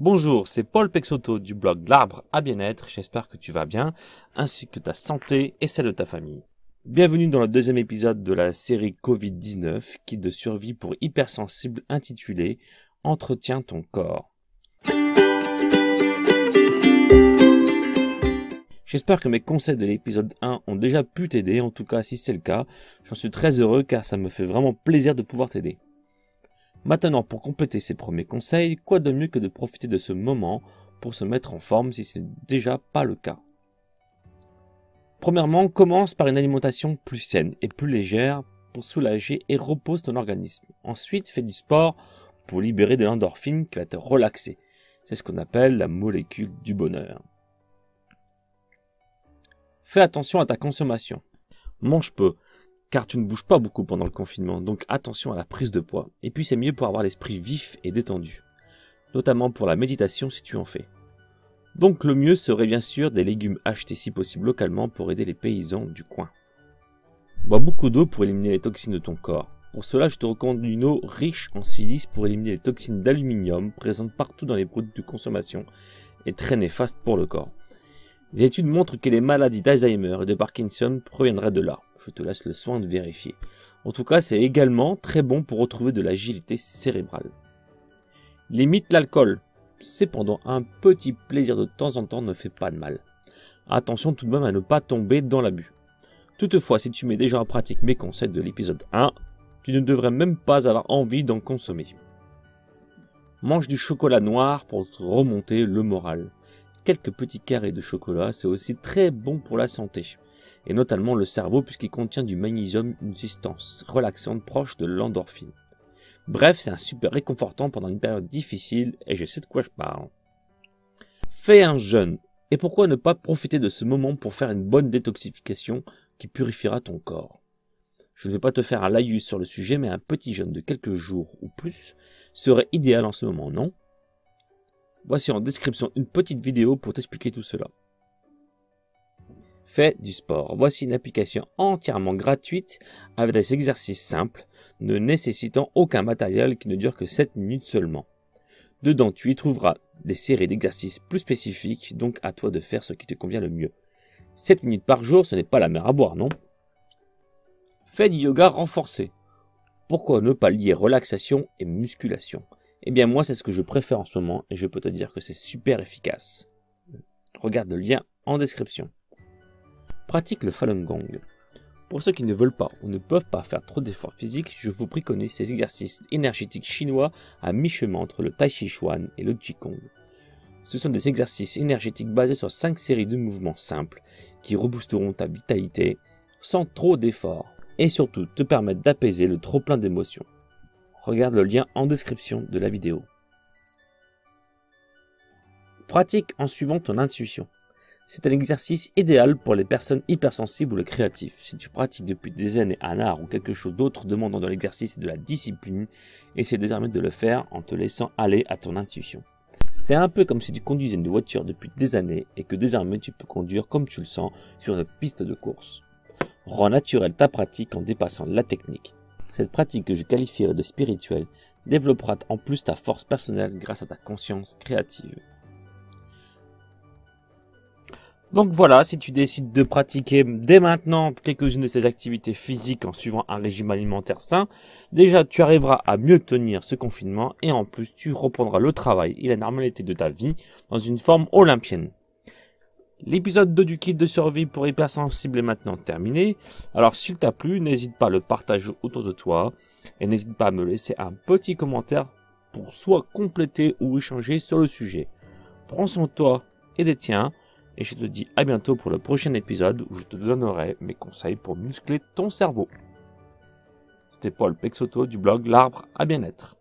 Bonjour, c'est Paul Pexoto du blog L'Arbre à Bien-être, j'espère que tu vas bien, ainsi que ta santé et celle de ta famille. Bienvenue dans le deuxième épisode de la série Covid-19, kit de survie pour hypersensibles intitulé « Entretiens ton corps ». J'espère que mes conseils de l'épisode 1 ont déjà pu t'aider, en tout cas si c'est le cas, j'en suis très heureux car ça me fait vraiment plaisir de pouvoir t'aider. Maintenant, pour compléter ces premiers conseils, quoi de mieux que de profiter de ce moment pour se mettre en forme si ce n'est déjà pas le cas. Premièrement, commence par une alimentation plus saine et plus légère pour soulager et repose ton organisme. Ensuite, fais du sport pour libérer de l'endorphine qui va te relaxer. C'est ce qu'on appelle la molécule du bonheur. Fais attention à ta consommation. Mange peu, car tu ne bouges pas beaucoup pendant le confinement, donc attention à la prise de poids. Et puis c'est mieux pour avoir l'esprit vif et détendu, notamment pour la méditation si tu en fais. Donc le mieux serait bien sûr des légumes achetés si possible localement pour aider les paysans du coin. Bois beaucoup d'eau pour éliminer les toxines de ton corps. Pour cela, je te recommande une eau riche en silice pour éliminer les toxines d'aluminium présentes partout dans les produits de consommation et très néfastes pour le corps. Des études montrent que les maladies d'Alzheimer et de Parkinson proviendraient de là. Je te laisse le soin de vérifier. En tout cas, c'est également très bon pour retrouver de l'agilité cérébrale. Limite l'alcool. Cependant, un petit plaisir de temps en temps ne fait pas de mal. Attention tout de même à ne pas tomber dans l'abus. Toutefois, si tu mets déjà en pratique mes conseils de l'épisode 1, tu ne devrais même pas avoir envie d'en consommer. Mange du chocolat noir pour te remonter le moral. Quelques petits carrés de chocolat, c'est aussi très bon pour la santé, et notamment le cerveau puisqu'il contient du magnésium, une substance relaxante proche de l'endorphine. Bref, c'est un super réconfortant pendant une période difficile, et je sais de quoi je parle. Fais un jeûne, et pourquoi ne pas profiter de ce moment pour faire une bonne détoxification qui purifiera ton corps. Je ne vais pas te faire un laïus sur le sujet, mais un petit jeûne de quelques jours ou plus serait idéal en ce moment, non ? Voici en description une petite vidéo pour t'expliquer tout cela. Fais du sport. Voici une application entièrement gratuite avec des exercices simples, ne nécessitant aucun matériel qui ne dure que 7 minutes seulement. Dedans, tu y trouveras des séries d'exercices plus spécifiques, donc à toi de faire ce qui te convient le mieux. 7 minutes par jour, ce n'est pas la mer à boire, non ? Fais du yoga renforcé. Pourquoi ne pas lier relaxation et musculation ? Eh bien moi c'est ce que je préfère en ce moment et je peux te dire que c'est super efficace. Regarde le lien en description. Pratique le Falun Gong. Pour ceux qui ne veulent pas ou ne peuvent pas faire trop d'efforts physiques, je vous préconise ces exercices énergétiques chinois à mi-chemin entre le Tai Chi Chuan et le Qigong. Ce sont des exercices énergétiques basés sur 5 séries de mouvements simples qui reboosteront ta vitalité sans trop d'efforts et surtout te permettent d'apaiser le trop-plein d'émotions. Regarde le lien en description de la vidéo. Pratique en suivant ton intuition. C'est un exercice idéal pour les personnes hypersensibles ou les créatifs. Si tu pratiques depuis des années un art ou quelque chose d'autre demandant de l'exercice et de la discipline, essaie désormais de le faire en te laissant aller à ton intuition. C'est un peu comme si tu conduisais une voiture depuis des années et que désormais tu peux conduire comme tu le sens sur une piste de course. Rends naturelle ta pratique en dépassant la technique. Cette pratique que je qualifierais de spirituelle développera en plus ta force personnelle grâce à ta conscience créative. Donc voilà, si tu décides de pratiquer dès maintenant quelques-unes de ces activités physiques en suivant un régime alimentaire sain, déjà tu arriveras à mieux tenir ce confinement et en plus tu reprendras le travail et la normalité de ta vie dans une forme olympienne. L'épisode 2 du kit de survie pour hypersensibles est maintenant terminé. Alors s'il t'a plu, n'hésite pas à le partager autour de toi et n'hésite pas à me laisser un petit commentaire pour soit compléter ou échanger sur le sujet. Prends soin de toi et des tiens et je te dis à bientôt pour le prochain épisode où je te donnerai mes conseils pour muscler ton cerveau. C'était Paul Pexoto du blog L'Arbre à Bien-être.